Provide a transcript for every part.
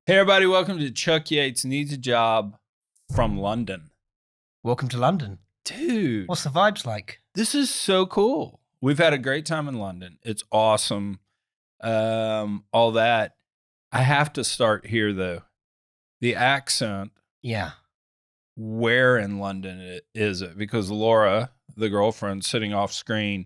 Hey, everybody, welcome to Chuck Yates Needs a Job from London. Welcome to London. Dude. What's the vibes like? This is so cool. We've had a great time in London. It's awesome. All that. I have to start here, though. The accent. Yeah. Where in London is it? Because Laura, the girlfriend sitting off screen,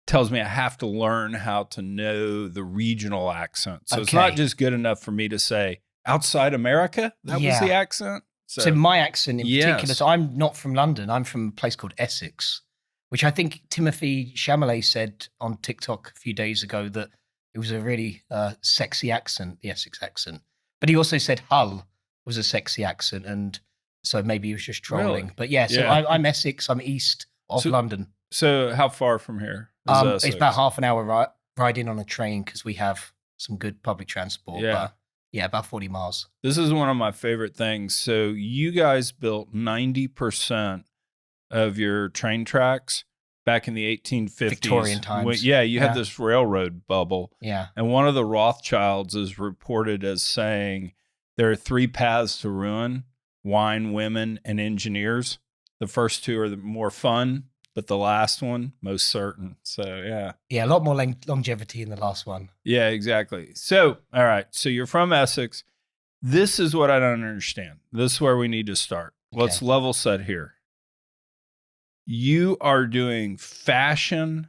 tells me I have to learn how to know the regional accent. So It's not just good enough for me to say outside America. That was the accent. So my accent in particular, so I'm not from London. I'm from a place called Essex, which I think Timothy Chalamet said on TikTok a few days ago that it was a really sexy accent, the Essex accent. But he also said Hull was a sexy accent. And so maybe he was just trolling. Really? But so I'm Essex. I'm east of London. So how far from here? It's about half an hour riding on a train because we have some good public transport. Yeah. But about 40 miles. This is one of my favorite things. So you guys built 90% of your train tracks back in the 1850s. Victorian times. You had this railroad bubble. Yeah. And one of the Rothschilds is reported as saying there are 3 paths to ruin: wine, women, and engineers. The first 2 are the more fun, but the last one, most certain. So, yeah. Yeah, a lot more longevity in the last one. Yeah, exactly. So, all right. So you're from Essex. This is what I don't understand. This is where we need to start. Okay. Let's level set here. You are doing fashion,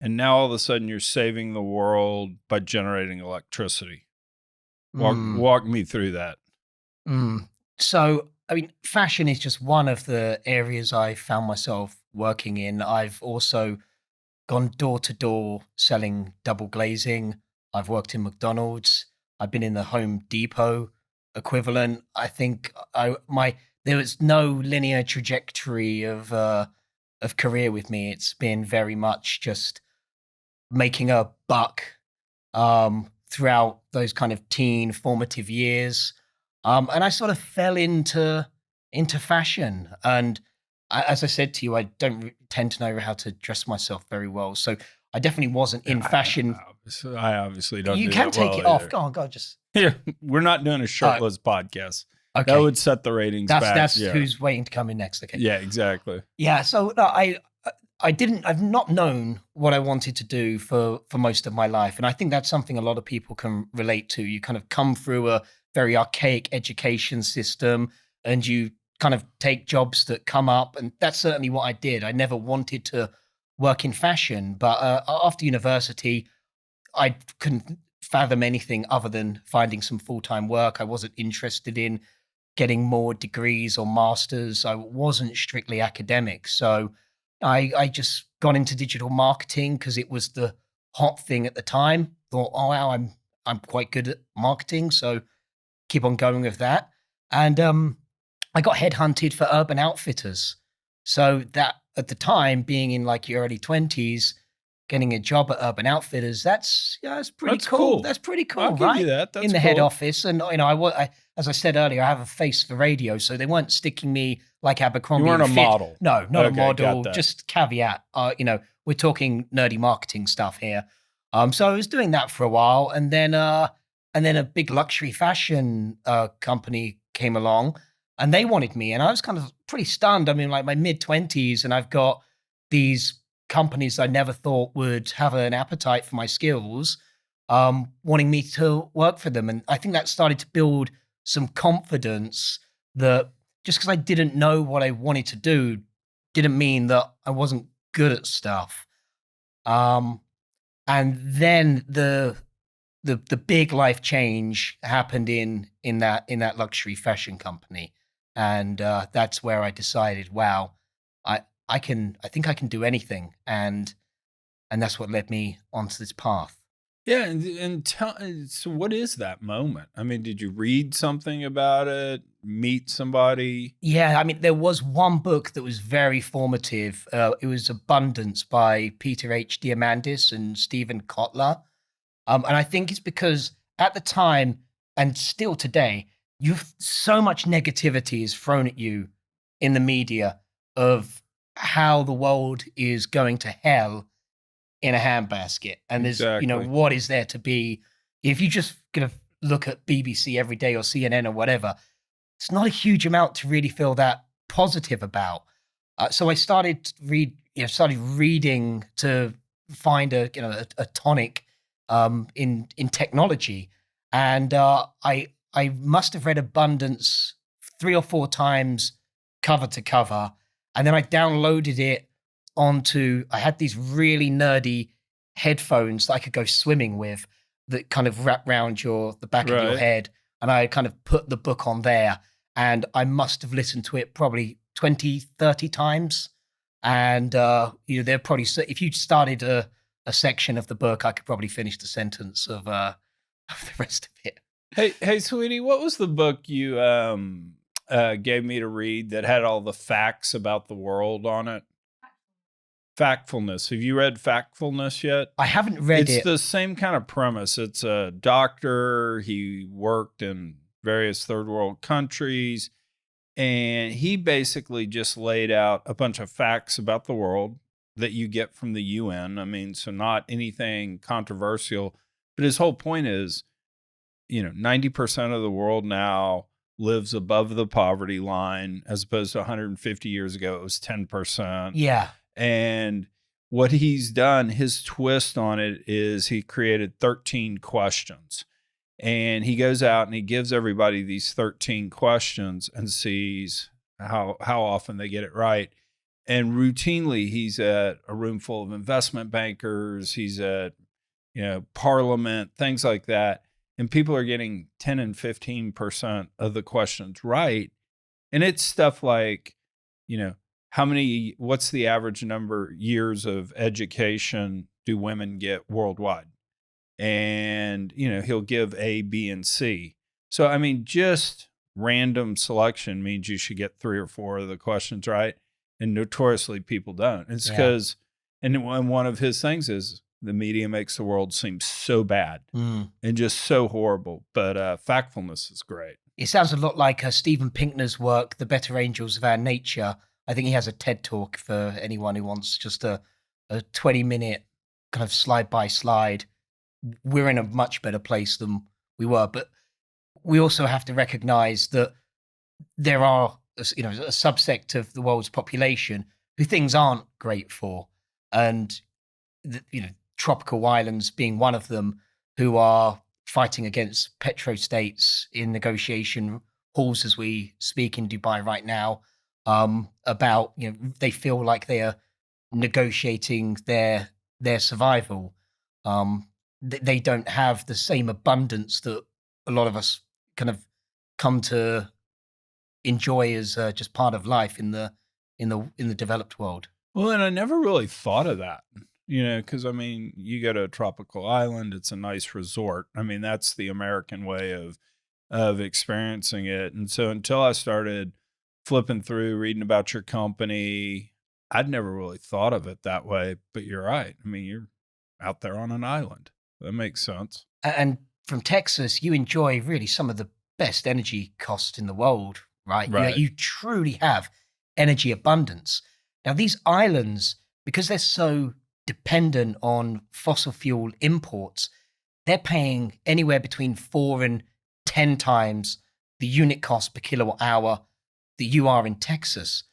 and now all of a sudden you're saving the world by generating electricity. Walk me through that. So, I mean, fashion is just one of the areas I found myself working in. I've also gone door to door selling double glazing. I've worked in McDonald's. I've been in the Home Depot equivalent. I think there was no linear trajectory of career with me. It's been very much just making a buck throughout those kind of teen formative years. And I sort of fell into fashion. And as I said to you, I don't tend to know how to dress myself very well. So I definitely wasn't in fashion. I obviously don't. You can take it off. Go on, just. Yeah, we're not doing a shirtless podcast. Okay. That would set the ratings back. That's who's waiting to come in next. Okay. Yeah, exactly. Yeah. So no, I've not known what I wanted to do for most of my life. And I think that's something a lot of people can relate to. You kind of come through a very archaic education system and you kind of take jobs that come up. And that's certainly what I did. I never wanted to work in fashion, but after university, I couldn't fathom anything other than finding some full-time work. I wasn't interested in getting more degrees or masters. I wasn't strictly academic. So I just got into digital marketing because it was the hot thing at the time. Thought, oh wow, I'm quite good at marketing, so keep on going with that. And I got headhunted for Urban Outfitters. So that at the time, being in like your early 20s, getting a job at Urban Outfitters, that's pretty cool. That's pretty cool, I'll right? Give you that. That's in the cool. head office. And I, as I said earlier, I have a face for radio, so they weren't sticking me like Abercrombie. You weren't a model. No, not a model. Just caveat. We're talking nerdy marketing stuff here. So I was doing that for a while, and then a big luxury fashion company came along, and they wanted me, and I was kind of pretty stunned. I mean, like my mid-20s, and I've got these companies I never thought would have an appetite for my skills, wanting me to work for them. And I think that started to build some confidence that just because I didn't know what I wanted to do didn't mean that I wasn't good at stuff. And then the big life change happened in that luxury fashion company. And that's where I decided, wow, I think I can do anything. And that's what led me onto this path. Yeah. And so what is that moment? I mean, did you read something about it, meet somebody? Yeah. I mean, there was one book that was very formative. It was Abundance by Peter H. Diamandis and Stephen Kotler. And I think it's because at the time and still today, so much negativity is thrown at you in the media of how the world is going to hell in a handbasket. And there's, Exactly. what is there to be if you just look at BBC every day or CNN or whatever, it's not a huge amount to really feel that positive about. So I started started reading to find a tonic in technology, and I must have read Abundance 3 or 4 times cover to cover, and then I downloaded it onto. I had these really nerdy headphones that I could go swimming with that kind of wrap around the back of your head, and I kind of put the book on there, and I must have listened to it probably 20, 30 times. And they're probably, if you started a section of the book, I could probably finish the sentence of the rest of it. Hey, sweetie, what was the book you gave me to read that had all the facts about the world on it? Factfulness. Have you read Factfulness yet? I haven't read it. It's the same kind of premise. It's a doctor. He worked in various third world countries. And he basically just laid out a bunch of facts about the world that you get from the UN. I mean, so not anything controversial, but his whole point is, 90% of the world now lives above the poverty line, as opposed to 150 years ago, it was 10%. Yeah. And what he's done, his twist on it is he created 13 questions. And he goes out and he gives everybody these 13 questions and sees how often they get it right. And routinely, he's at a room full of investment bankers. He's at, parliament, things like that. And people are getting 10 and 15% of the questions right. And it's stuff like, what's the average years of education do women get worldwide? And, he'll give A, B, and C. So, I mean, just random selection means you should get 3 or 4 of the questions right. And notoriously people don't. It's because, and one of his things is the media makes the world seem so bad and just so horrible. But Factfulness is great. It sounds a lot like Steven Pinker's work, The Better Angels of Our Nature. I think he has a TED Talk for anyone who wants just a 20-minute kind of slide by slide. We're in a much better place than we were, but we also have to recognize that there are, a subsect of the world's population who things aren't great for, and tropical islands being one of them, who are fighting against petrostates in negotiation halls as we speak in Dubai right now, about they feel like they are negotiating their survival. They don't have the same abundance that a lot of us kind of come to enjoy as just part of life in the developed world. Well, and I never really thought of that, because I mean, you go to a tropical island, it's a nice resort. I mean, that's the American way of experiencing it. And so until I started flipping through, reading about your company, I'd never really thought of it that way. But you're right. I mean, you're out there on an island. That makes sense. And from Texas, you enjoy really some of the best energy costs in the world, right? Right. You truly have energy abundance. Now, these islands, because they're so dependent on fossil fuel imports, they're paying anywhere between 4 and 10 times the unit cost per kilowatt hour that you are in Texas.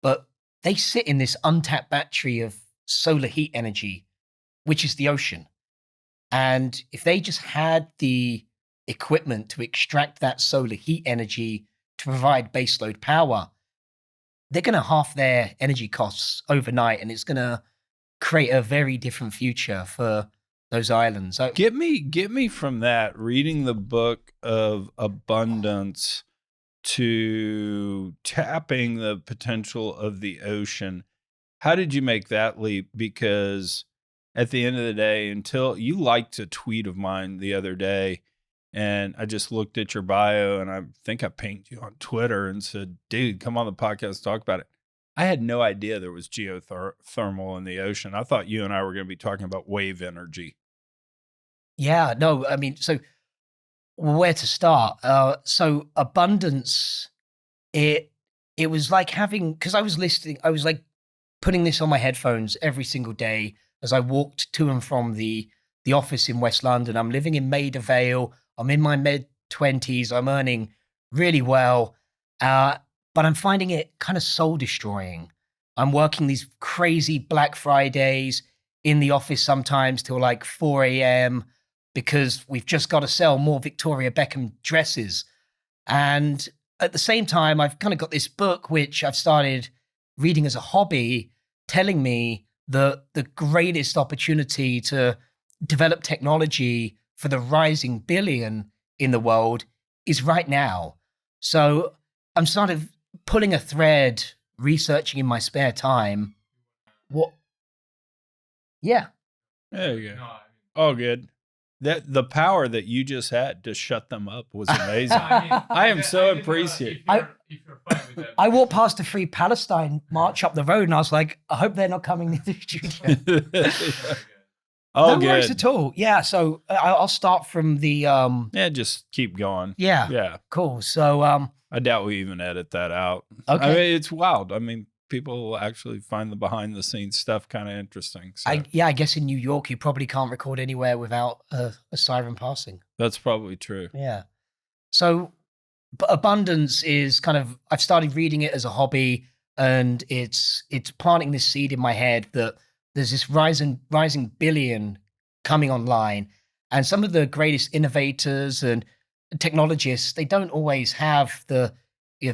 But they sit in this untapped battery of solar heat energy, which is the ocean. And if they just had the equipment to extract that solar heat energy to provide baseload power, they're going to halve their energy costs overnight, and it's going to create a very different future for those islands. Get me from that, reading the book of abundance to tapping the potential of the ocean. How did you make that leap? Because at the end of the day, until you liked a tweet of mine the other day, and I just looked at your bio, and I think I pinged you on Twitter and said, dude, come on the podcast, talk about it. I had no idea there was geothermal in the ocean. I thought you and I were going to be talking about wave energy. Yeah, no, I mean, so where to start? So abundance, it was like having, because I was like putting this on my headphones every single day as I walked to and from the office in West London. I'm living in Maida Vale. I'm in my mid-20s. I'm earning really well. But I'm finding it kind of soul destroying. I'm working these crazy Black Fridays in the office sometimes till like 4 a.m. because we've just got to sell more Victoria Beckham dresses. And at the same time, I've kind of got this book, which I've started reading as a hobby, telling me that the greatest opportunity to develop technology for the rising billion in the world is right now. So I'm sort of pulling a thread, researching in my spare time. What? Yeah. There you go. All good. That the power that you just had to shut them up was amazing. I am so appreciative. I walked past the Free Palestine march up the road, and I was like, I hope they're not coming into the studio. Oh, no worries at all. Yeah. So I'll start from the. Yeah, just keep going. Yeah. Yeah. Cool. So I doubt we even edit that out. Okay. I mean, it's wild. I mean, people actually find the behind the scenes stuff kind of interesting. So. I guess in New York, you probably can't record anywhere without a siren passing. That's probably true. Yeah. So abundance is kind of, I've started reading it as a hobby, and it's planting this seed in my head that there's this rising billion coming online. And some of the greatest innovators and technologists, they don't always have the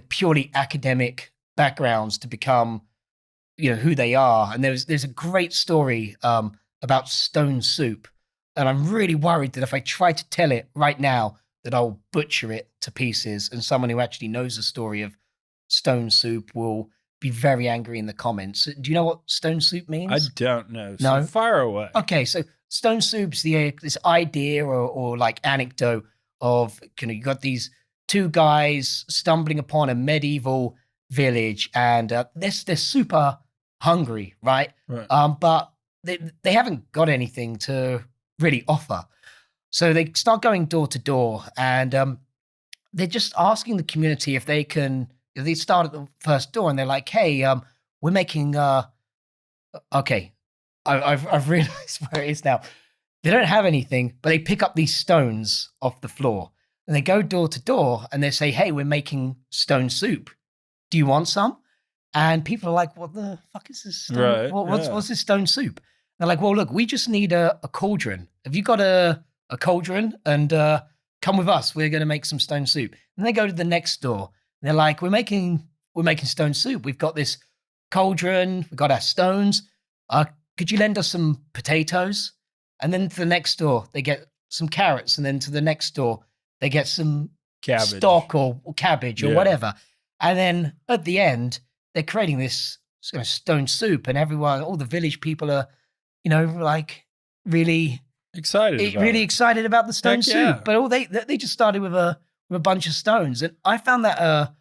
purely academic backgrounds to become who they are. And there's a great story about stone soup, and I'm really worried that if I try to tell it right now that I'll butcher it to pieces, and someone who actually knows the story of stone soup will be very angry in the comments. Do you know what stone soup means? I don't know. No? So fire away. Okay, so stone soup's this idea or like anecdote of you got these two guys stumbling upon a medieval village, and they're super hungry, right? But they haven't got anything to really offer. So they start going door to door, and they're just asking the community if they can. They start at the first door, and they're like, "Hey, we're making." Okay, I've realized where it is now. They don't have anything, but they pick up these stones off the floor, and they go door to door, and they say, "Hey, we're making stone soup. Do you want some?" And people are like, "What the fuck is this? Right, What's this stone soup?" And they're like, "Well, look, we just need a cauldron. Have you got a cauldron? And come with us. We're going to make some stone soup." And they go to the next door. And they're like, "We're making stone soup. We've got this cauldron. We've got our stones. Could you lend us some potatoes?" And then to the next door, they get some carrots. And then to the next door, they get some Cabbage. stock or cabbage or whatever. And then at the end, they're creating this stone soup, and everyone, all the village people are, like really excited about the stone soup. Yeah. But they just started with a bunch of stones, and I found that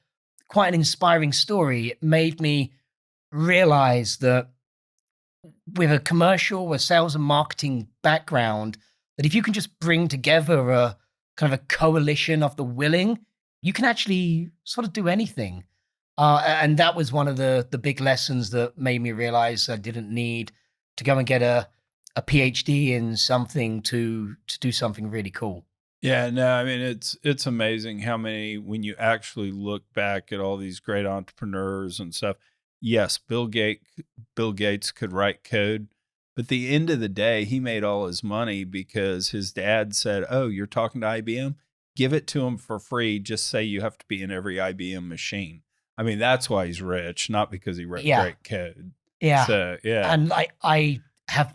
quite an inspiring story. It made me realize that with a commercial, a sales and marketing background, that if you can just bring together a kind of a coalition of the willing, you can actually sort of do anything. And that was one of the big lessons that made me realize I didn't need to go and get a PhD in something to do something really cool. Yeah, no, I mean, it's amazing how many, when you actually look back at all these great entrepreneurs and stuff, yes, Bill Gates could write code, but at the end of the day, he made all his money because his dad said, "Oh, you're talking to IBM? Give it to him for free. Just say you have to be in every IBM machine." I mean, that's why he's rich, not because he wrote great code. Yeah. So, yeah. And I have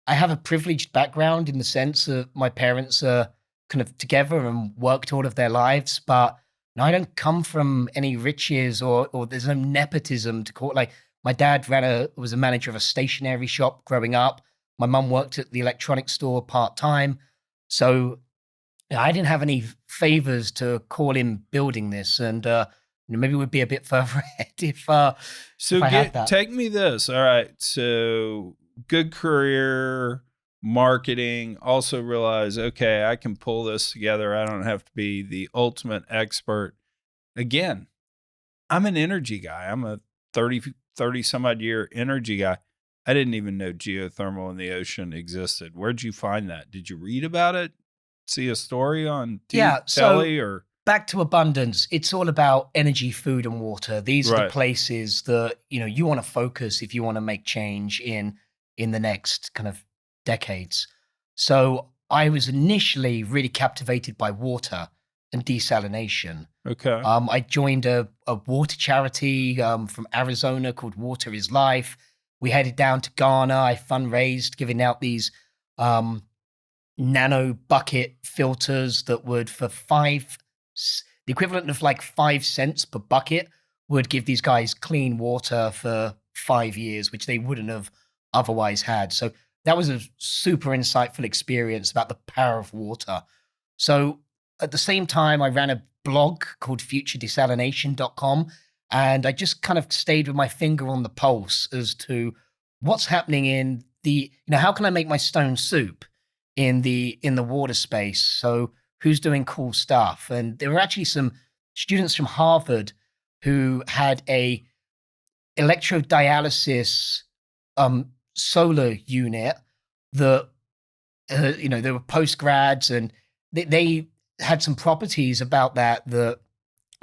I have a privileged background in the sense that my parents are kind of together and worked all of their lives, but I don't come from any riches or there's no nepotism to call it. Like, my dad was a manager of a stationery shop growing up. My mum worked at the electronics store part-time. So I didn't have any favors to call in building this, and maybe we'd be a bit further ahead if I had that. Take me this. All right. So good career, marketing, also realize, okay, I can pull this together. I don't have to be the ultimate expert. Again, I'm an energy guy. I'm a 30 some odd year energy guy. I didn't even know geothermal in the ocean existed. Where'd you find that? Did you read about it? see a story on Yeah, telly or back to abundance. It's all about energy, food, and water. These are the right? places that you want to focus if you want to make change in the next kind of decades. So I was initially really captivated by water and desalination. Okay. I joined a water charity from Arizona called Water is Life. We headed down to Ghana. I fundraised, giving out these um, nano bucket filters that would, for the equivalent of like 5 cents per bucket, would give these guys clean water for 5 years, which they wouldn't have otherwise had. So that was a super insightful experience about the power of water. So at the same time, I ran a blog called futuredesalination.com, and I just kind of stayed with my finger on the pulse as to what's happening in how can I make my stone soup in the water space? So who's doing cool stuff? And there were actually some students from Harvard who had a electrodialysis solar unit that they were postgrads, and they had some properties about that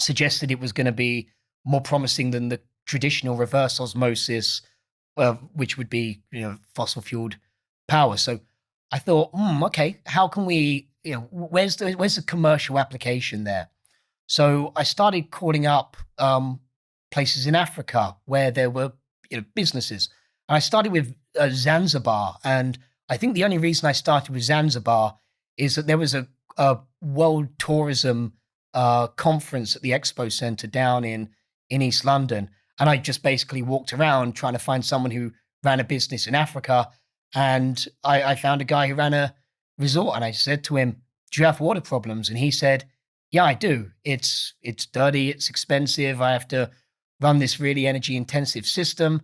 suggested it was going to be more promising than the traditional reverse osmosis, which would be fossil fueled power. So I thought, okay, how can we, where's the commercial application there? So I started calling up places in Africa where there were businesses. And I started with Zanzibar. And I think the only reason I started with Zanzibar is that there was a world tourism conference at the Expo Center down in East London. And I just basically walked around trying to find someone who ran a business in Africa. And I found a guy who ran a resort, and I said to him, "Do you have water problems?" And he said, "Yeah, I do. It's dirty. It's expensive. I have to run this really energy intensive system."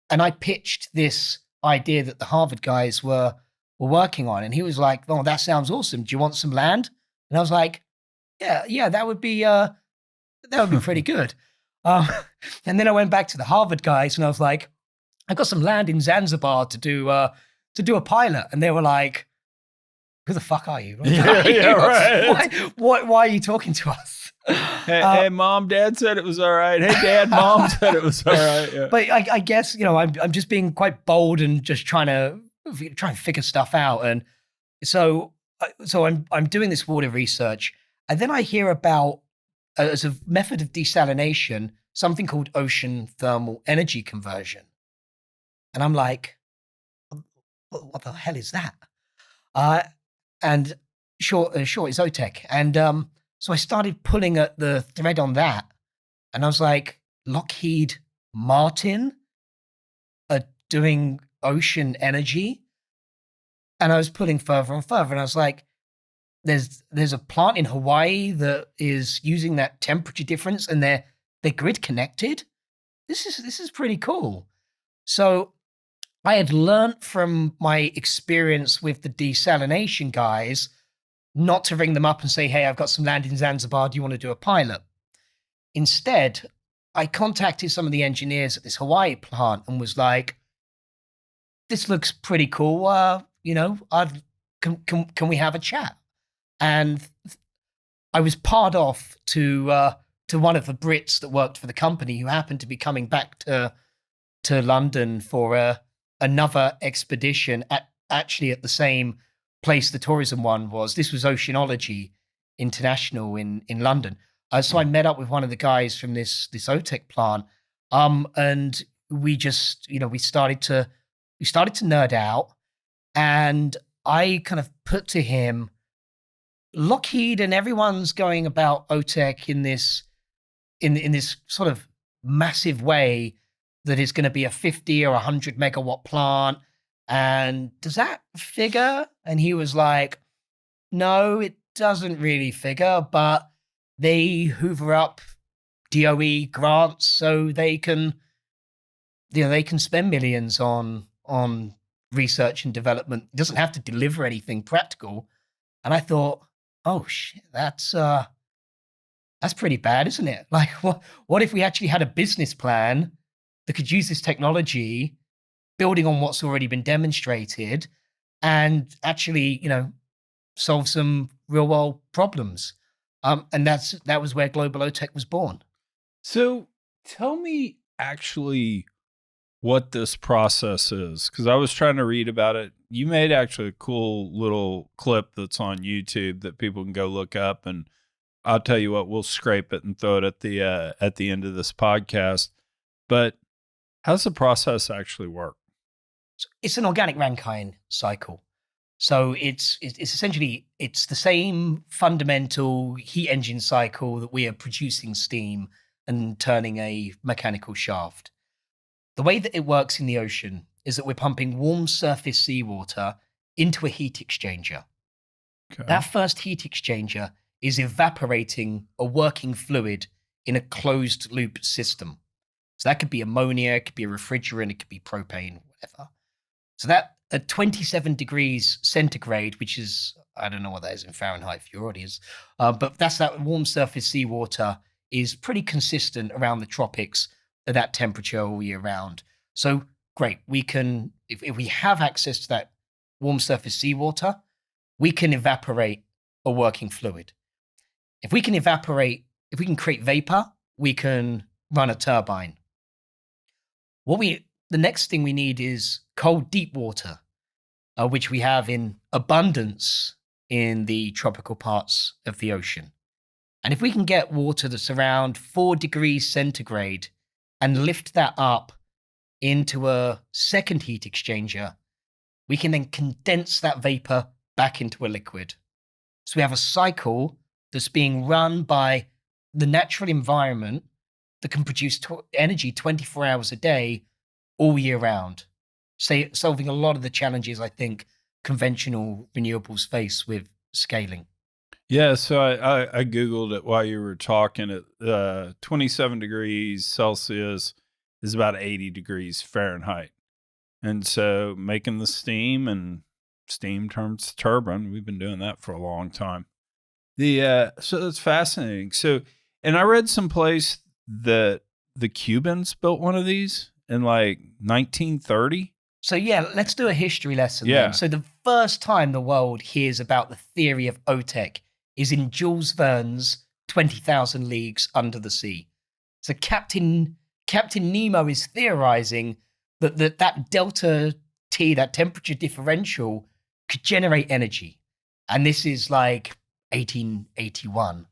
And I pitched this idea that the Harvard guys were working on. And he was like, "Oh, that sounds awesome. Do you want some land?" And I was like, yeah, that would be pretty good. And then I went back to the Harvard guys and I was like, "I got some land in Zanzibar to do a pilot." And they were like, "Who the fuck are you?" Right. Why are you talking to us? Hey, mom, dad said it was all right. Hey, dad, mom said it was all right. Yeah. But I guess I'm just being quite bold and just trying to figure stuff out. And so I'm doing this water research, and then I hear about as a method of desalination something called ocean thermal energy conversion, and I'm like, what the hell is that? And sure, it's OTEC. And so I started pulling at the thread on that, and I was like, Lockheed Martin are doing ocean energy, and I was pulling further and further, and I was like, there's a plant in Hawaii that is using that temperature difference, and they're grid connected. This is pretty cool. So I had learned from my experience with the desalination guys not to ring them up and say, "Hey, I've got some land in Zanzibar. Do you want to do a pilot?" Instead, I contacted some of the engineers at this Hawaii plant and was like, "This looks pretty cool. Can we have a chat?" And I was paired off to one of the Brits that worked for the company, who happened to be coming back to London for another expedition actually at the same place the tourism one was. This was Oceanology International in London. So I met up with one of the guys from this OTEC plant, and we just we started to nerd out, and I kind of put to him, Lockheed and everyone's going about OTEC in this sort of massive way that is going to be a 50 or 100 megawatt plant. And does that figure? And he was like, "No, it doesn't really figure, but they hoover up DOE grants so they can spend millions on research and development. It doesn't have to deliver anything practical." And I thought, oh shit, that's pretty bad, isn't it? Like, what if we actually had a business plan that could use this technology, building on what's already been demonstrated, and actually, solve some real world problems. And that was where Global OTEC was born. So tell me actually what this process is, because I was trying to read about it. You made actually a cool little clip that's on YouTube that people can go look up, and I'll tell you what, we'll scrape it and throw it at the end of this podcast. But how's the process actually work? So it's an organic Rankine cycle. So it's essentially it's the same fundamental heat engine cycle that we are producing steam and turning a mechanical shaft. The way that it works in the ocean is that we're pumping warm surface seawater into a heat exchanger. Okay. That first heat exchanger is evaporating a working fluid in a closed loop system. So that could be ammonia, it could be a refrigerant, it could be propane, whatever. So that at 27 degrees centigrade, which is, I don't know what that is in Fahrenheit for your audience, but that's that warm surface seawater is pretty consistent around the tropics at that temperature all year round. So great, we can, if we have access to that warm surface seawater, we can evaporate a working fluid. If we can create vapor, we can run a turbine. The next thing we need is cold deep water, which we have in abundance in the tropical parts of the ocean. And if we can get water that's around 4 degrees centigrade and lift that up into a second heat exchanger, we can then condense that vapor back into a liquid. So we have a cycle that's being run by the natural environment that can produce energy 24 hours a day, all year round, solving a lot of the challenges I think conventional renewables face with scaling. Yeah, so I Googled it while you were talking. At 27 degrees Celsius is about 80 degrees Fahrenheit. And so making the steam, and steam turns turbine. We've been doing that for a long time. So that's fascinating. So, and I read someplace that the Cubans built one of these in like 1930. So yeah, let's do a history lesson Yeah. then. So the first time the world hears about the theory of OTEC is in Jules Verne's 20,000 Leagues Under the Sea. So Captain Nemo is theorizing that delta T, that temperature differential, could generate energy. And this is like 1881.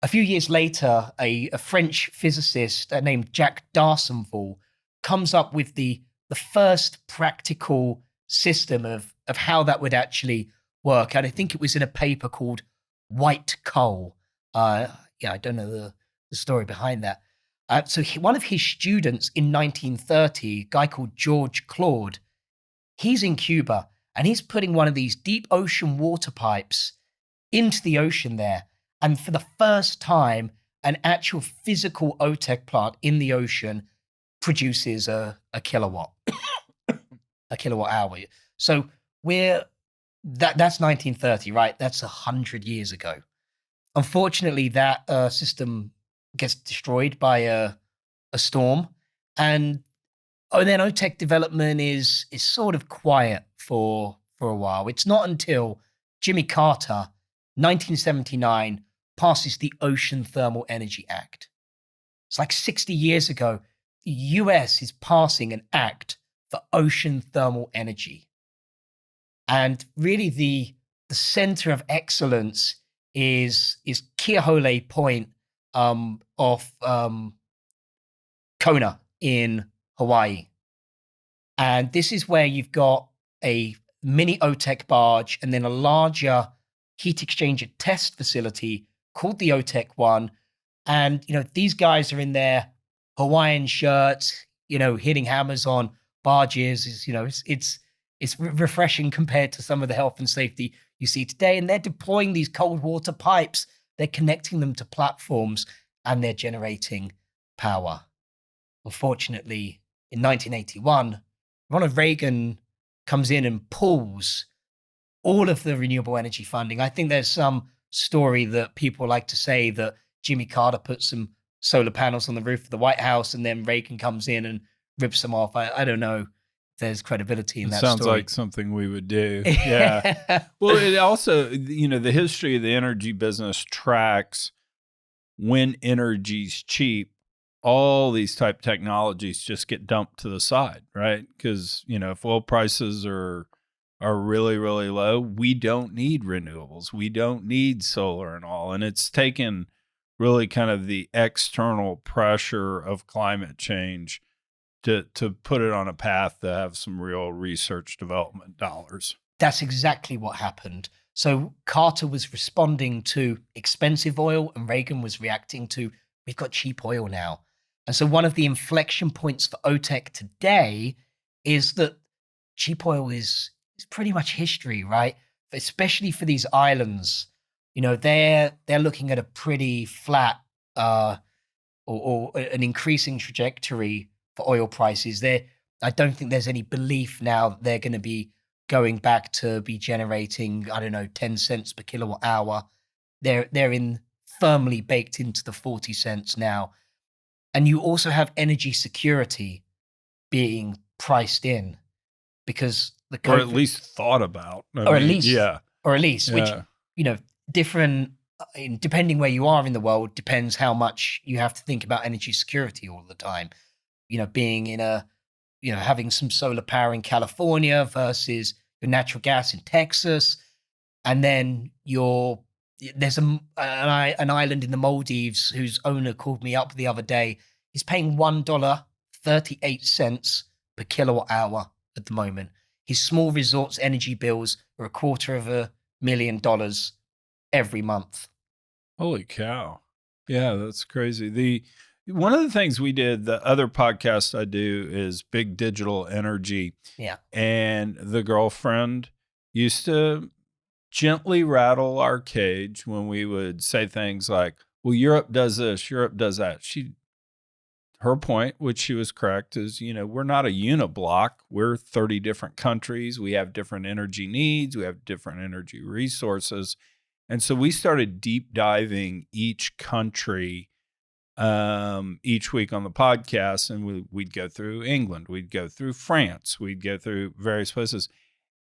A few years later, a French physicist named Jacques d'Arsenval comes up with the first practical system of how that would actually work. And I think it was in a paper called White Coal. I don't know the story behind that. So one of his students in 1930, a guy called George Claude, he's in Cuba and he's putting one of these deep ocean water pipes into the ocean there. And for the first time, an actual physical OTEC plant in the ocean produces a kilowatt, a kilowatt hour. So that's 1930, right? That's 100 years ago. Unfortunately, that system gets destroyed by a storm, and then OTEC development is sort of quiet for a while. It's not until Jimmy Carter, 1979, passes the Ocean Thermal Energy Act. It's like 60 years ago, the US is passing an act for ocean thermal energy. And really the center of excellence is Keauhole Point off Kona in Hawaii. And this is where you've got a mini OTEC barge and then a larger heat exchanger test facility called the OTEC One. And, these guys are in their Hawaiian shirts, hitting hammers on barges. It's refreshing compared to some of the health and safety you see today. And they're deploying these cold water pipes. They're connecting them to platforms and they're generating power. Unfortunately, in 1981, Ronald Reagan comes in and pulls all of the renewable energy funding. I think there's some story that people like to say that Jimmy Carter put some solar panels on the roof of the White House and then Reagan comes in and rips them off. I don't know if there's credibility in It that sounds story. like something we would do. Yeah. Well, it also, the history of the energy business tracks when energy's cheap, all these type technologies just get dumped to the side, right? Because, if oil prices are really, really low, we don't need renewables. We don't need solar and all. And it's taken really kind of the external pressure of climate change to put it on a path to have some real research development dollars. That's exactly what happened. So Carter was responding to expensive oil and Reagan was reacting to, we've got cheap oil now. And so one of the inflection points for OTEC today is that cheap oil is pretty much history, right? Especially for these islands. They're looking at a pretty flat or an increasing trajectory for oil prices. I don't think there's any belief now that they're going to be going back to be generating, 10 cents per kilowatt hour. They're firmly baked into the 40 cents now. And you also have energy security being priced in because or at least thought about. Or at least, which, different, depending where you are in the world, depends how much you have to think about energy security all the time. Being in having some solar power in California versus your natural gas in Texas. And then there's an island in the Maldives whose owner called me up the other day. He's paying $1.38 per kilowatt hour at the moment. His small resort's energy bills are $250,000 every month. Holy cow. Yeah, that's crazy. One of the things we did, the other podcast I do is Big Digital Energy. Yeah. And the girlfriend used to gently rattle our cage when we would say things like, well, Europe does this, Europe does that. Her point, which she was correct, is, we're not a uniblock. We're 30 different countries. We have different energy needs. We have different energy resources. And so we started deep diving each country each week on the podcast, and we'd go through England, we'd go through France, we'd go through various places.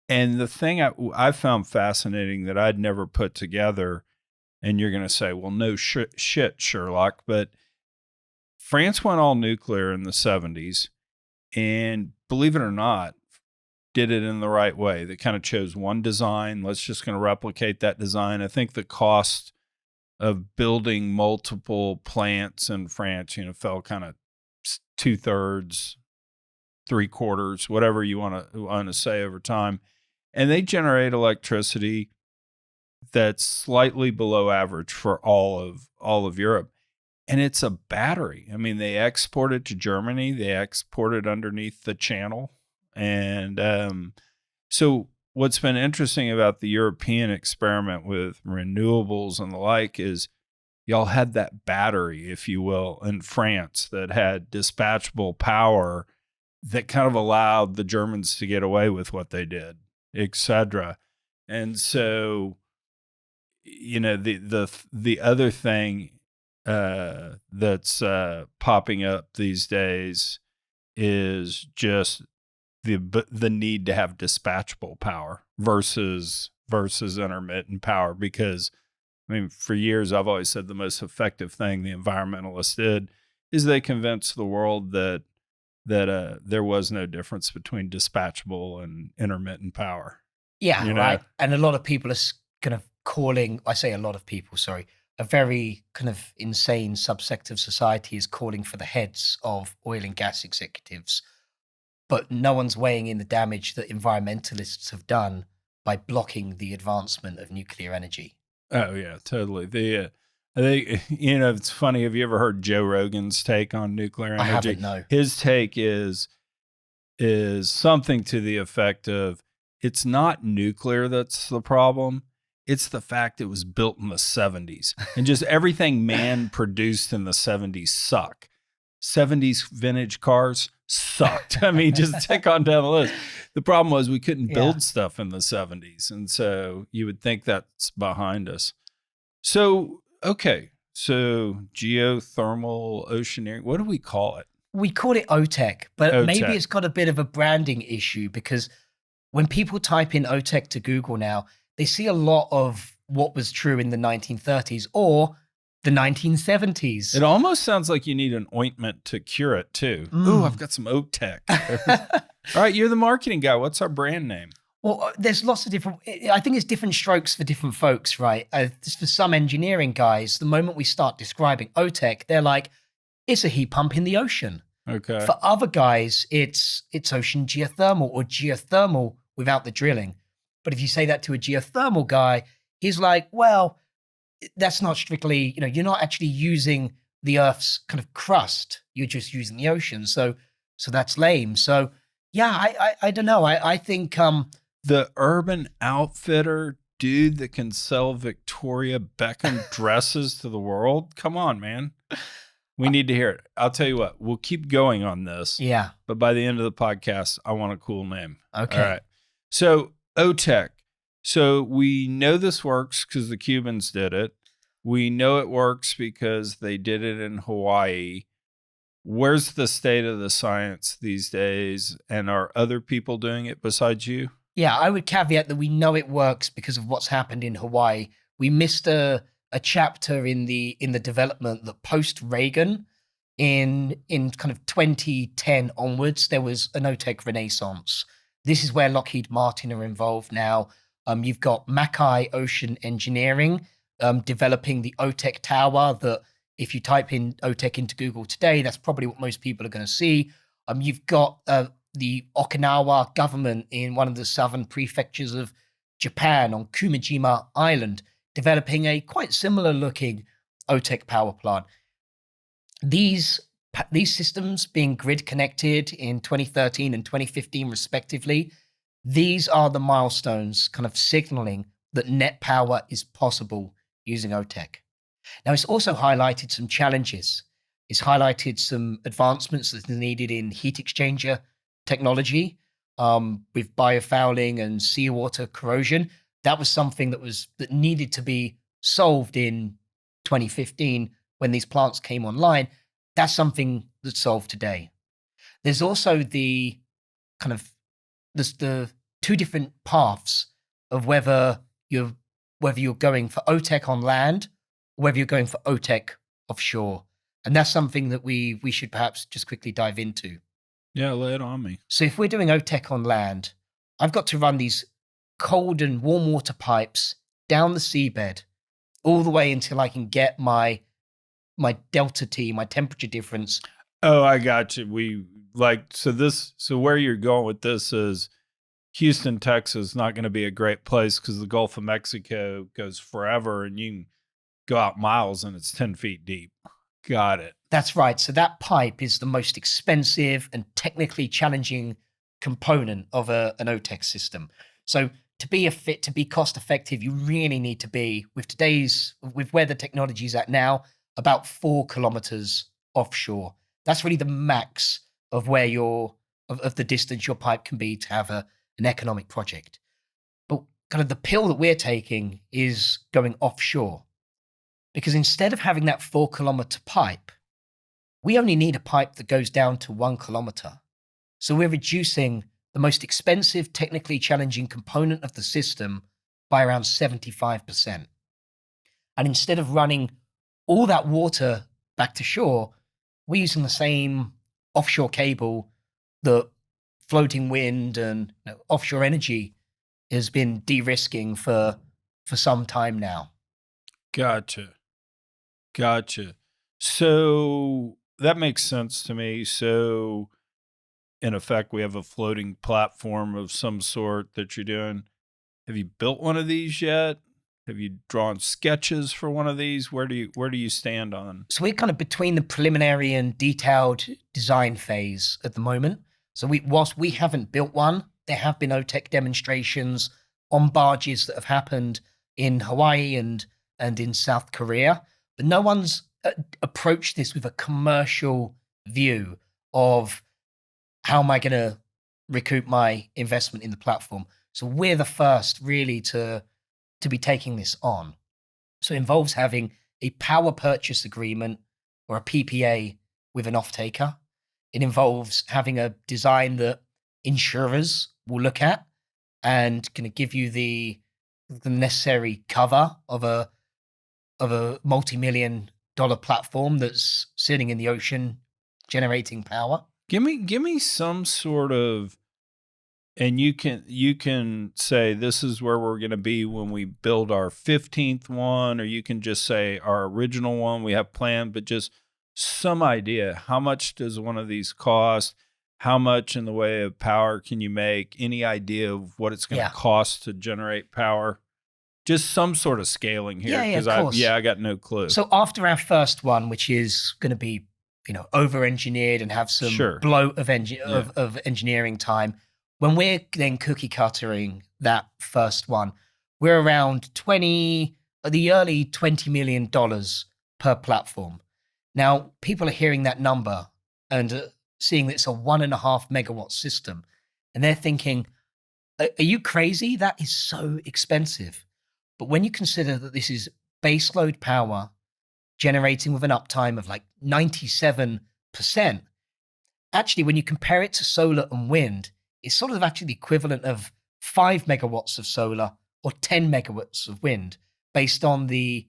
And the thing I found fascinating that I'd never put together, and you're going to say, well, no shit, Sherlock, but France went all nuclear in the 70s, and believe it or not, did it in the right way. They kind of chose one design. Let's just going to replicate that design. I think the cost of building multiple plants in France, fell kind of 2/3, 3/4, whatever you want to say over time. And they generate electricity that's slightly below average for all of Europe. And it's a battery. I mean, they export it to Germany. They export it underneath the channel. And so what's been interesting about the European experiment with renewables and the like is y'all had that battery, if you will, in France that had dispatchable power that kind of allowed the Germans to get away with what they did, et cetera. And so, the other thing that's popping up these days is just the need to have dispatchable power versus intermittent power. Because, for years, I've always said the most effective thing the environmentalists did is they convinced the world that there was no difference between dispatchable and intermittent power. Yeah, right. And a lot of people are kind of calling, I say a lot of people, sorry, a very kind of insane subsect of society is calling for the heads of oil and gas executives. But no one's weighing in the damage that environmentalists have done by blocking the advancement of nuclear energy. Oh, yeah, totally. I think, it's funny. Have you ever heard Joe Rogan's take on nuclear energy? I haven't, no. His take is something to the effect of, it's not nuclear that's the problem. It's the fact it was built in the 70s. And just everything man produced in the 70s suck. 70s vintage cars sucked. Just tick on down the list. The problem was we couldn't build stuff in the 70s. And so you would think that's behind us. So, okay. So geothermal oceaneering, what do we call it? We call it OTEC, but maybe OTEC. it's got a bit of a branding issue because when people type in OTEC to Google now, they see a lot of what was true in the 1930s or the 1970s. It almost sounds like you need an ointment to cure it too. Ooh, I've got some OTEC. All right, you're the marketing guy. What's our brand name? Well, there's lots of different, I think it's different strokes for different folks, right? For some engineering guys, the moment we start describing OTEC, they're like, it's a heat pump in the ocean. Okay. For other guys, it's ocean geothermal or geothermal without the drilling. But if you say that to a geothermal guy, he's like, well, that's not strictly, you're not actually using the Earth's kind of crust. You're just using the ocean. So that's lame. So yeah, I don't know. I think the Urban Outfitter dude that can sell Victoria Beckham dresses to the world. Come on, man. We need to hear it. I'll tell you what, we'll keep going on this. Yeah. But by the end of the podcast, I want a cool name. Okay. All right. So OTEC. So we know this works because the Cubans did it. We know it works because they did it in Hawaii. Where's the state of the science these days? And are other people doing it besides you? Yeah, I would caveat that we know it works because of what's happened in Hawaii. We missed a chapter in the development that post Reagan in kind of 2010 onwards, there was an OTEC renaissance. This is where Lockheed Martin are involved now. You've got Mackay Ocean Engineering developing the OTEC tower that if you type in OTEC into Google today, that's probably what most people are going to see. You've got the Okinawa government in one of the southern prefectures of Japan on Kumijima Island developing a quite similar looking OTEC power plant. These systems being grid connected in 2013 and 2015 respectively, these are the milestones kind of signaling that net power is possible using OTEC. Now, it's also highlighted some challenges. It's highlighted some advancements that are needed in heat exchanger technology with biofouling and seawater corrosion. That was something that needed to be solved in 2015 when these plants came online. That's something that's solved today. There's also the kind of the two different paths of whether you're going for OTEC on land or whether you're going for OTEC offshore. And that's something that we should perhaps just quickly dive into. Yeah, lay it on me. So if we're doing OTEC on land, I've got to run these cold and warm water pipes down the seabed all the way until I can get my delta T, my temperature difference. Oh, I got you. So where you're going with this is Houston, Texas is not going to be a great place because the Gulf of Mexico goes forever and you can go out miles and it's 10 feet deep. Got it. That's right. So that pipe is the most expensive and technically challenging component of an OTEC system. So to be cost effective, you really need to be with where the technology is at now, about 4 kilometers offshore. That's really the max of where of the distance your pipe can be to have an economic project. But kind of the pill that we're taking is going offshore, because instead of having that 4 kilometer pipe, we only need a pipe that goes down to 1 kilometer. So we're reducing the most expensive, technically challenging component of the system by around 75%. And instead of running all that water back to shore, we're using the same offshore cable that floating wind and offshore energy has been de-risking for some time now. Gotcha. So that makes sense to me. So in effect, we have a floating platform of some sort that you're doing. Have you built one of these yet? Have you drawn sketches for one of these? Where do you stand on? So we're kind of between the preliminary and detailed design phase at the moment. So whilst we haven't built one, there have been OTEC demonstrations on barges that have happened in Hawaii and in South Korea, but no one's approached this with a commercial view of how am I going to recoup my investment in the platform. So we're the first really to be taking this on. So it involves having a power purchase agreement or a PPA with an off-taker. It involves having a design that insurers will look at and can give you the necessary cover of a multi-million dollar platform that's sitting in the ocean generating power. Give me some sort of, and you can say this is where we're going to be when we build our 15th one, or you can just say our original one we have planned, but just some idea. How much does one of these cost? How much in the way of power can you make? Any idea of what it's going to cost to generate power? Just some sort of scaling here, because I got no clue. So after our first one, which is going to be over-engineered and have some bloat of engineering time, when we're then cookie cuttering that first one, we're around the early $20 million per platform. Now, people are hearing that number and seeing that it's a 1.5 megawatt system, and they're thinking, are you crazy? That is so expensive. But when you consider that this is baseload power generating with an uptime of like 97%, actually, when you compare it to solar and wind, it's sort of actually the equivalent of 5 megawatts of solar or 10 megawatts of wind based on the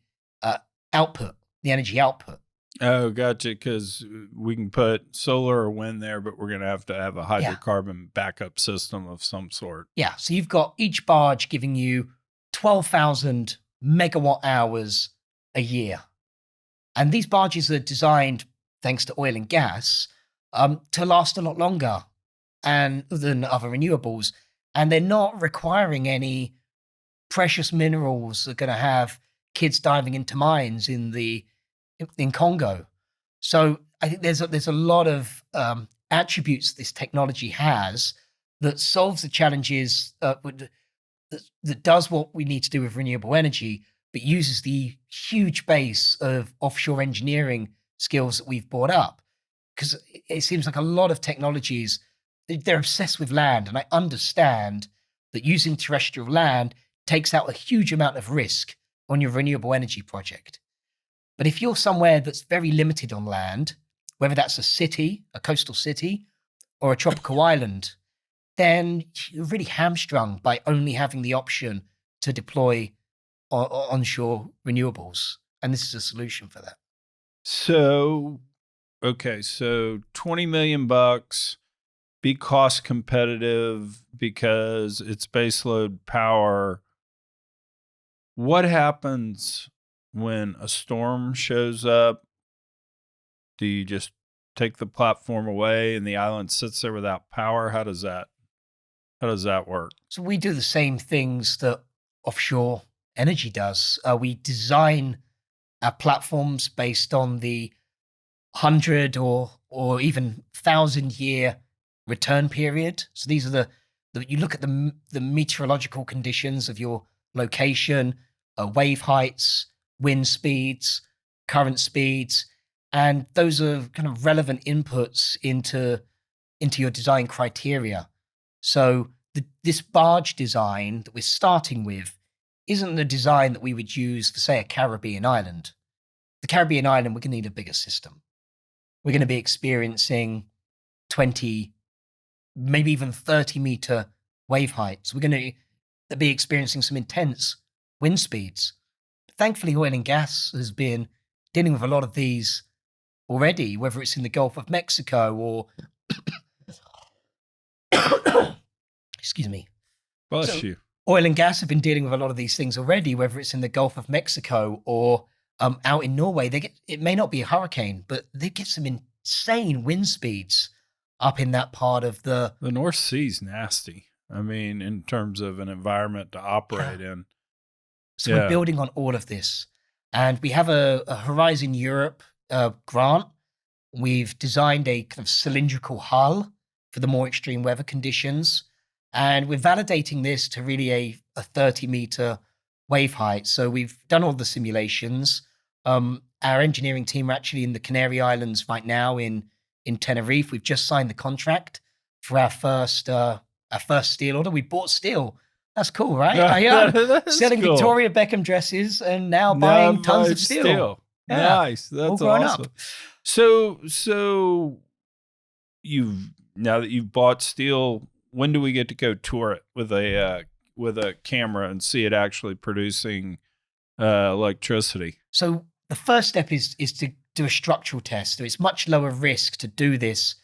output, the energy output. Oh, gotcha. Because we can put solar or wind there, but we're going to have a hydrocarbon backup system of some sort. Yeah. So you've got each barge giving you 12,000 megawatt hours a year. And these barges are designed, thanks to oil and gas, to last a lot longer than other renewables. And they're not requiring any precious minerals that are going to have kids diving into mines in Congo. So I think there's a lot of attributes this technology has that solves the challenges, that does what we need to do with renewable energy, but uses the huge base of offshore engineering skills that we've brought up. Because it seems like a lot of technologies, they're obsessed with land. And I understand that using terrestrial land takes out a huge amount of risk on your renewable energy project. But if you're somewhere that's very limited on land, whether that's a city, a coastal city, or a tropical island, then you're really hamstrung by only having the option to deploy onshore renewables. And this is a solution for that. So, okay, so $20 million, be cost competitive because it's baseload power. What happens when a storm shows up? Do you just take the platform away and the island sits there without power? How does that work? So we do the same things that offshore energy does. We design our platforms based on the 100 or even 1,000-year return period. So these are you look at the meteorological conditions of your location, wave heights, wind speeds, current speeds, and those are kind of relevant inputs into your design criteria. So this barge design that we're starting with isn't the design that we would use for, say, a Caribbean island. The Caribbean island, we're going to need a bigger system. We're going to be experiencing 20, maybe even 30-meter wave heights. We're going to be experiencing some intense wind speeds. Thankfully, oil and gas has been dealing with a lot of these already, whether it's in the Gulf of Mexico or excuse me. Bless you. Oil and gas have been dealing with a lot of these things already, whether it's in the Gulf of Mexico or out in Norway. It may not be a hurricane, but they get some insane wind speeds up in that part of the North Sea's nasty. I mean, in terms of an environment to operate in. So we're building on all of this. And we have a Horizon Europe grant. We've designed a kind of cylindrical hull for the more extreme weather conditions. And we're validating this to really a 30-meter wave height. So we've done all the simulations. Our engineering team are actually in the Canary Islands right now in Tenerife. We've just signed the contract for our first steel order. We bought steel. That's cool, right? Selling cool. Victoria Beckham dresses and now buying tons of steel. Yeah. Nice. That's awesome. So now that you've bought steel, when do we get to go tour it with a camera and see it actually producing electricity? So the first step is to do a structural test. So it's much lower risk to do this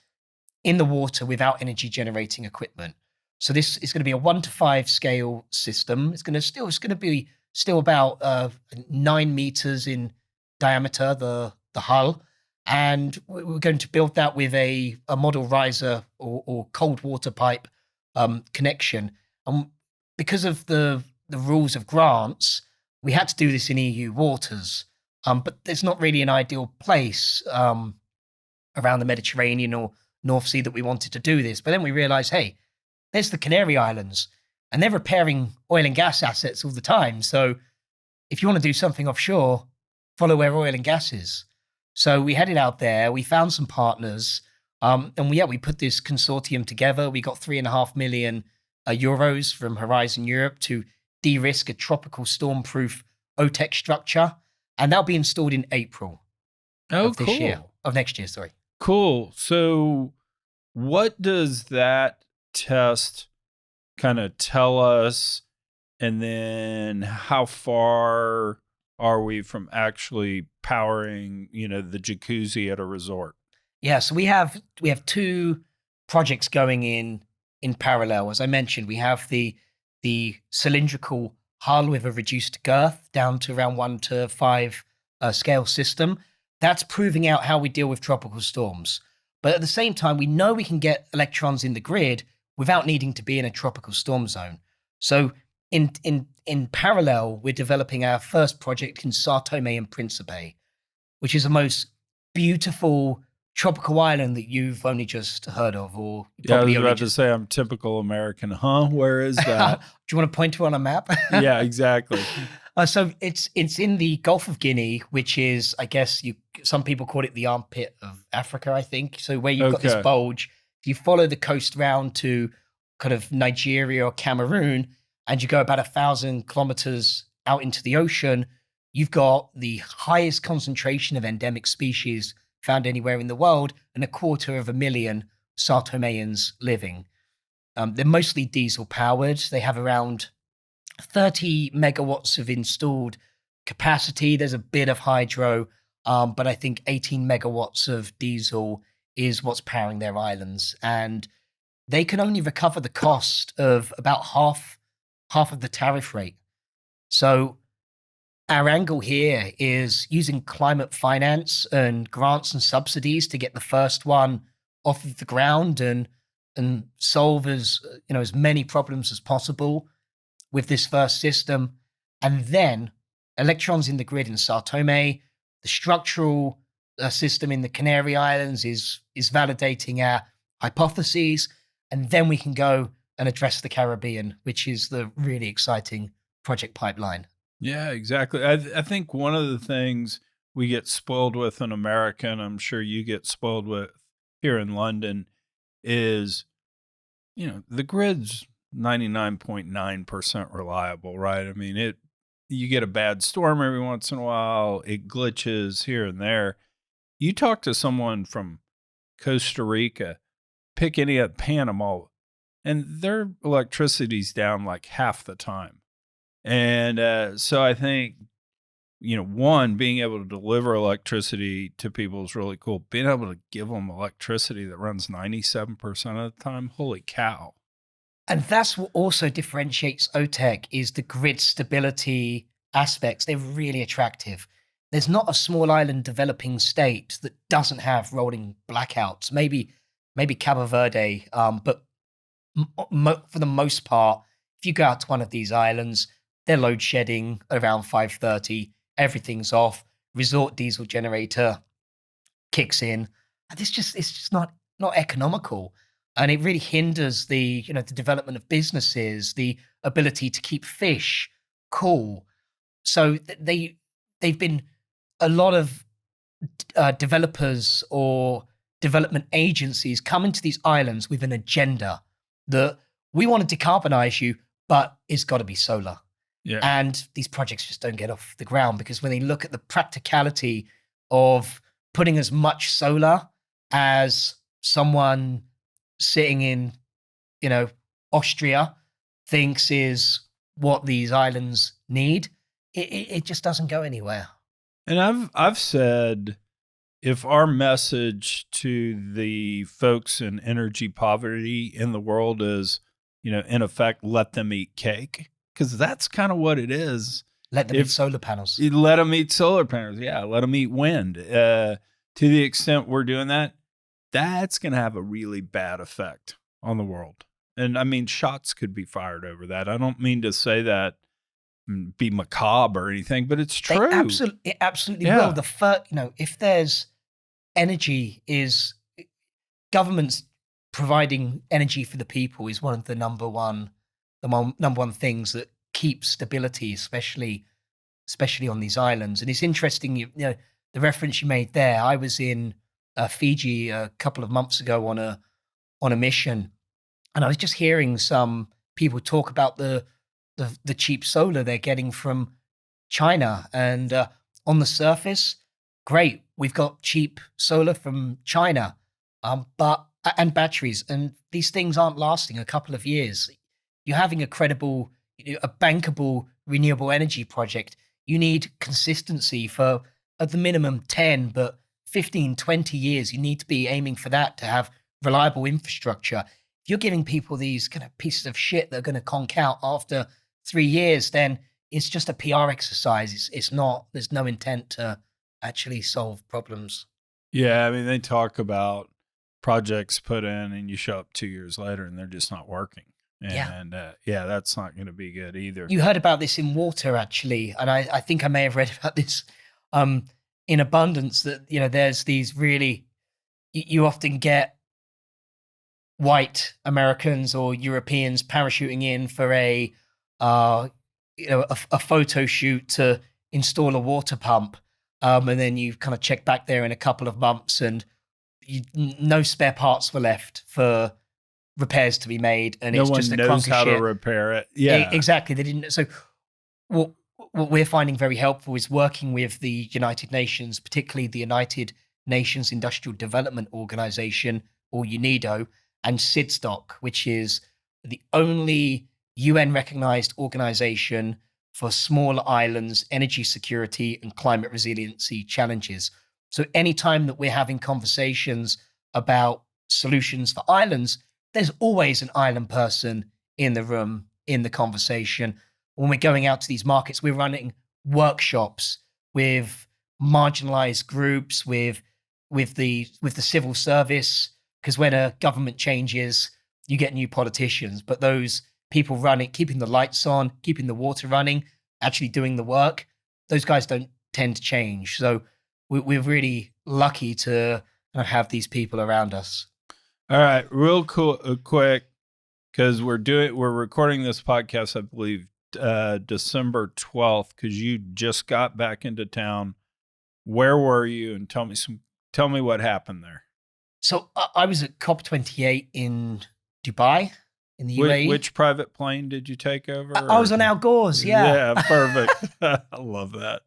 in the water without energy generating equipment. So this is going to be a 1:5 scale system. It's going to be still about 9 meters in diameter, the hull. And we're going to build that with a model riser or cold water pipe connection. And because of the rules of grants, we had to do this in EU waters. But there's not really an ideal place around the Mediterranean or North Sea that we wanted to do this. But then we realized, hey, there's the Canary Islands, and they're repairing oil and gas assets all the time. So if you want to do something offshore, follow where oil and gas is. So we headed out there, we found some partners, and we put this consortium together. We got 3.5 million euros from Horizon Europe to de-risk a tropical storm-proof OTEC structure, and that'll be installed in April of next year. Sorry. Cool. So what does that test kind of tell us? And then how far are we from actually powering, the jacuzzi at a resort? Yeah, so we have 2 projects going in parallel. As I mentioned, we have the cylindrical hull with a reduced girth down to around 1:5 scale system. That's proving out how we deal with tropical storms. But at the same time, we know we can get electrons in the grid without needing to be in a tropical storm zone. So in parallel, we're developing our first project in Sao Tome and Principe, which is the most beautiful tropical island that you've only just heard of, or probably I was about to say I'm typical American. Huh? Where is that? Do you want to point to on a map? Yeah, exactly. So it's in the Gulf of Guinea, which is, I guess some people call it the armpit of Africa, I think. So where you've got this bulge, if you follow the coast round to kind of Nigeria or Cameroon, and you go about 1,000 kilometers out into the ocean, you've got the highest concentration of endemic species found anywhere in the world, and 250,000 Sao Tomeans living. They're mostly diesel powered. They have around 30 megawatts of installed capacity. There's a bit of hydro, but I think 18 megawatts of diesel is what's powering their islands. And they can only recover the cost of about half of the tariff rate. So our angle here is using climate finance and grants and subsidies to get the first one off of the ground and solve as many problems as possible with this first system. And then electrons in the grid in Sao Tome, the structural system in the Canary Islands is validating our hypotheses. And then we can go and address the Caribbean, which is the really exciting project pipeline. Yeah, exactly. I think one of the things we get spoiled with in America, and I'm sure you get spoiled with here in London, is, the grid's 99.9% reliable, right? I mean, you get a bad storm every once in a while, it glitches here and there. You talk to someone from Costa Rica, pick any at Panama, and their electricity's down like half the time. And so I think, one, being able to deliver electricity to people is really cool. Being able to give them electricity that runs 97% of the time, holy cow. And that's what also differentiates OTEC is the grid stability aspects. They're really attractive. There's not a small island developing state that doesn't have rolling blackouts. Maybe Cabo Verde, but for the most part, if you go out to one of these islands, they're load shedding around 5:30. Everything's off. Resort diesel generator kicks in, and it's just not economical, and it really hinders the development of businesses, the ability to keep fish cool. So they've been a lot of developers or development agencies come into these islands with an agenda that we want to decarbonize you, but it's got to be solar. Yeah. And these projects just don't get off the ground because when they look at the practicality of putting as much solar as someone sitting in, Austria thinks is what these islands need, it just doesn't go anywhere. And I've said, if our message to the folks in energy poverty in the world is, in effect, let them eat cake, because that's kind of what it is. Let them eat solar panels. Let them eat solar panels. Yeah, let them eat wind. To the extent we're doing that, that's going to have a really bad effect on the world. And I mean, shots could be fired over that. I don't mean to say that be macabre or anything, but it's true. It absolutely will. If there's energy, is governments providing energy for the people is one of the number one things that keeps stability, especially on these islands. And it's interesting, the reference you made there. I was in Fiji a couple of months ago on a mission, and I was just hearing some people talk about the cheap solar they're getting from China. And on the surface, great, we've got cheap solar from China, and batteries, and these things aren't lasting a couple of years. You're having a credible, a bankable renewable energy project. You need consistency for, at the minimum, 10, but 15, 20 years. You need to be aiming for that to have reliable infrastructure. If you're giving people these kind of pieces of shit that are going to conk out after 3 years, then it's just a PR exercise. It's not, there's no intent to actually solve problems. Yeah, I mean, they talk about projects put in and you show up 2 years later and they're just not working. And that's not going to be good either. You heard about this in water, actually, and I think I may have read about this in abundance, that there's these really, you often get white Americans or Europeans parachuting in for a photo shoot to install a water pump, and then you kind of check back there in a couple of months and no spare parts were left for repairs to be made, and it's just a crunk of shit. No one knows how to repair it. Yeah, exactly. They didn't. So what we're finding very helpful is working with the United Nations, particularly the United Nations Industrial Development Organization, or UNIDO, and SIDSTOC, which is the only UN recognized organization for small islands, energy security, and climate resiliency challenges. So anytime that we're having conversations about solutions for islands, there's always an island person in the room, in the conversation. When we're going out to these markets, we're running workshops with marginalized groups, with the civil service, because when a government changes, you get new politicians. But those people running, keeping the lights on, keeping the water running, actually doing the work, those guys don't tend to change. So we're really lucky to have these people around us. All right, real cool, quick, because we're recording this podcast, I believe, December 12th, because you just got back into town. Where were you? And tell me what happened there. So I was at COP28 in Dubai, in the UAE. Which private plane did you take over? I was on Al Gore's, yeah. Yeah, perfect. I love that.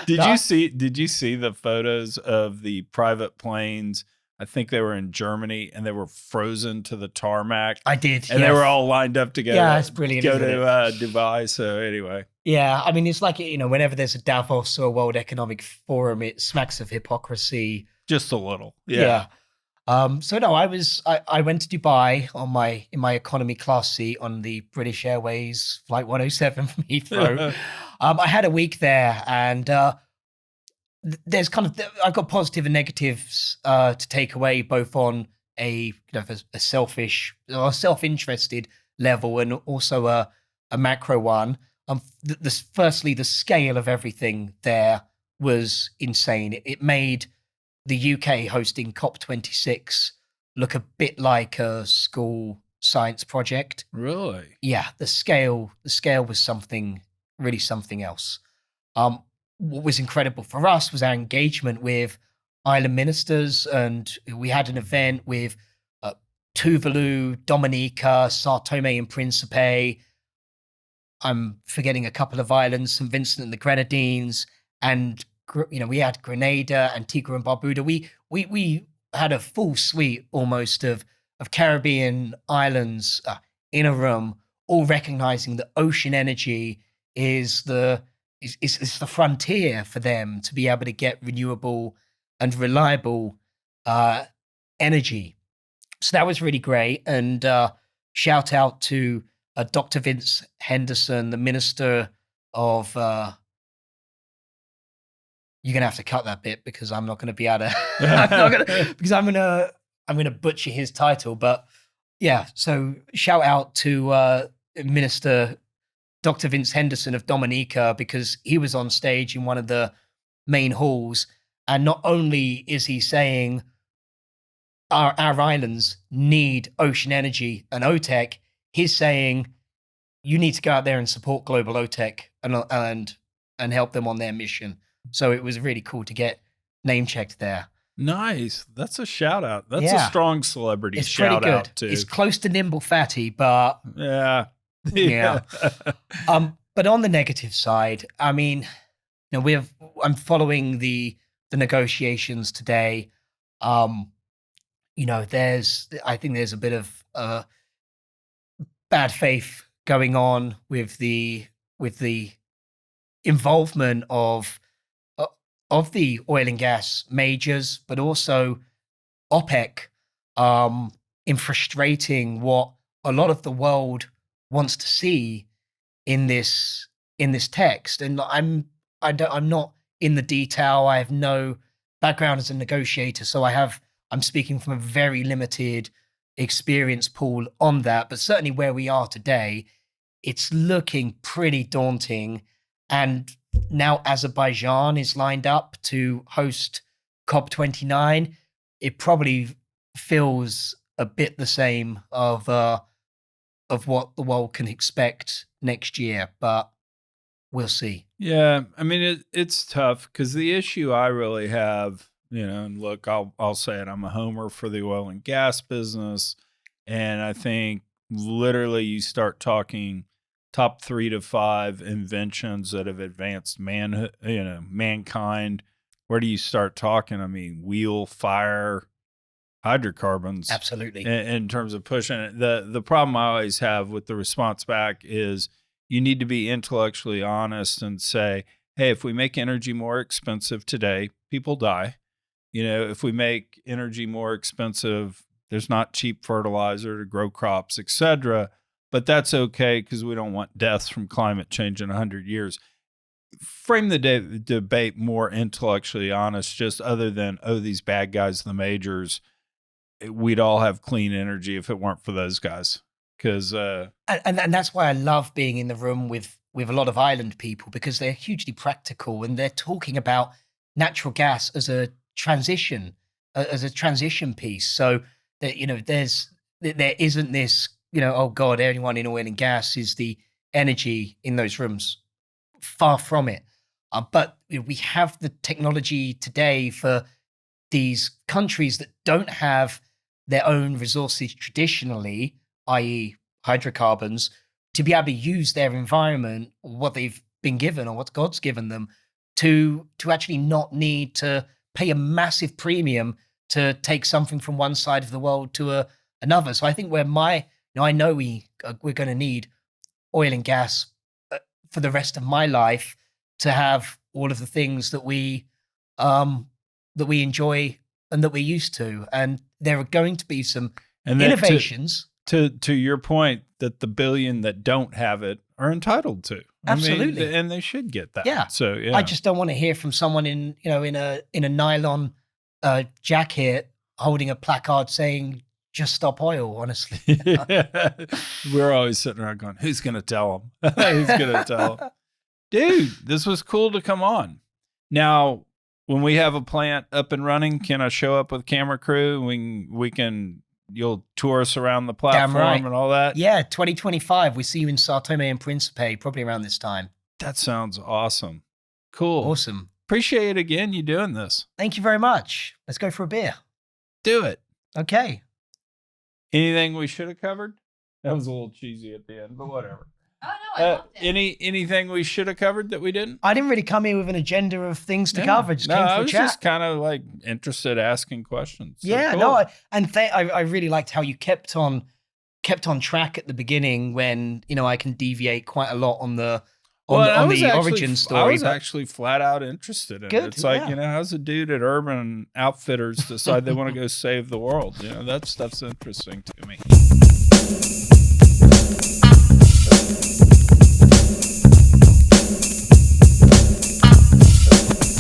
Did you see the photos of the private planes? I think they were in Germany and they were frozen to the tarmac. I did. And they were all lined up to go. Yeah, it's brilliant. Go to Dubai. So anyway. Yeah, I mean, it's like, whenever there's a Davos or a World Economic Forum, it smacks of hypocrisy. Just a little. Yeah. So no, I went to Dubai in my economy class seat on the British Airways Flight 107 from Heathrow. I had a week there, and there's I've got positive and negatives to take away, both on a selfish or self-interested level and also a macro one. Firstly, the scale of everything there was insane. It made the UK hosting COP26 look a bit like a school science project. Really? Yeah, the scale was something else. What was incredible for us was our engagement with island ministers, and we had an event with Tuvalu, Dominica, Sao Tome and Principe. I'm forgetting a couple of islands, St. Vincent and the Grenadines, and we had Grenada, Antigua and Barbuda. We had a full suite almost of Caribbean islands in a room, all recognizing that ocean energy is the frontier for them to be able to get renewable and reliable energy. So that was really great. And shout out to Dr. Vince Henderson, the Minister of you're gonna have to cut that bit because I'm not gonna be able to I'm gonna butcher his title. But yeah, so shout out to Minister Dr. Vince Henderson of Dominica, because he was on stage in one of the main halls, and not only is he saying our islands need ocean energy and OTEC, he's saying you need to go out there and support global OTEC and help them on their mission. So it was really cool to get name checked there. Nice. That's a shout out. That's a strong celebrity shout out too. It's close to Nimble Fatty, but yeah. But on the negative side, I mean, you know, I'm following the negotiations today. You know, I think there's a bit of bad faith going on with the involvement of the oil and gas majors, but also OPEC, in frustrating what a lot of the world wants to see in this text. And I'm not in the detail. I have no background as a negotiator, so I'm speaking from a very limited experience pool on that. But certainly where we are today, it's looking pretty daunting. And now Azerbaijan is lined up to host COP29. It probably feels a bit the same of what the world can expect next year, but we'll see. Yeah, I mean it's tough because the issue I really have, you know, and look, I'll say it, I'm a homer for the oil and gas business, and I think literally you start talking top 3 to 5 inventions that have advanced mankind. Where do you start talking? I mean, wheel, fire, hydrocarbons. Absolutely. In terms of pushing it. The problem I always have with the response back is you need to be intellectually honest and say, hey, if we make energy more expensive today, people die. You know, if we make energy more expensive, there's not cheap fertilizer to grow crops, etc. But that's okay because we don't want deaths from climate change in 100 years. Frame the debate more intellectually honest, just other than, oh, these bad guys, the majors, we'd all have clean energy if it weren't for those guys. Because and that's why I love being in the room with a lot of island people, because they're hugely practical and they're talking about natural gas as a transition piece. So that, you know, there isn't this, you know, oh God, anyone in oil and gas is the energy in those rooms. Far from it. But you know, we have the technology today for these countries that don't have their own resources traditionally, i.e. hydrocarbons, to be able to use their environment, what they've been given or what God's given them, to actually not need to pay a massive premium to take something from one side of the world to another. So I think I know we're going to need oil and gas for the rest of my life to have all of the things that we enjoy and that we're used to. And there are going to be some innovations. To your point, that the billion that don't have it are entitled to. Absolutely. I mean, and they should get that. Yeah. So yeah. I just don't want to hear from someone in a nylon jacket holding a placard saying, just stop oil, honestly. We're always sitting around going, who's going to tell them? Who's going to tell them? Dude, this was cool to come on. Now, when we have a plant up and running, can I show up with camera crew? You'll tour us around the platform and all that? Yeah, 2025. We see you in Sao Tome and Principe, probably around this time. That sounds awesome. Cool. Awesome. Appreciate again you doing this. Thank you very much. Let's go for a beer. Do it. Okay. Anything we should have covered? That was a little cheesy at the end, but whatever. Oh no, I loved it. Anything we should have covered that we didn't? I didn't really come here with an agenda of things to cover. Just came for I a was chat. just kind of like interested, asking questions. So Yeah, cool. no, I really liked how you kept on track at the beginning when I can deviate quite a lot on the origin story. I was actually flat out interested in it. It's like, how's a dude at Urban Outfitters decide they want to go save the world? That stuff's interesting to me.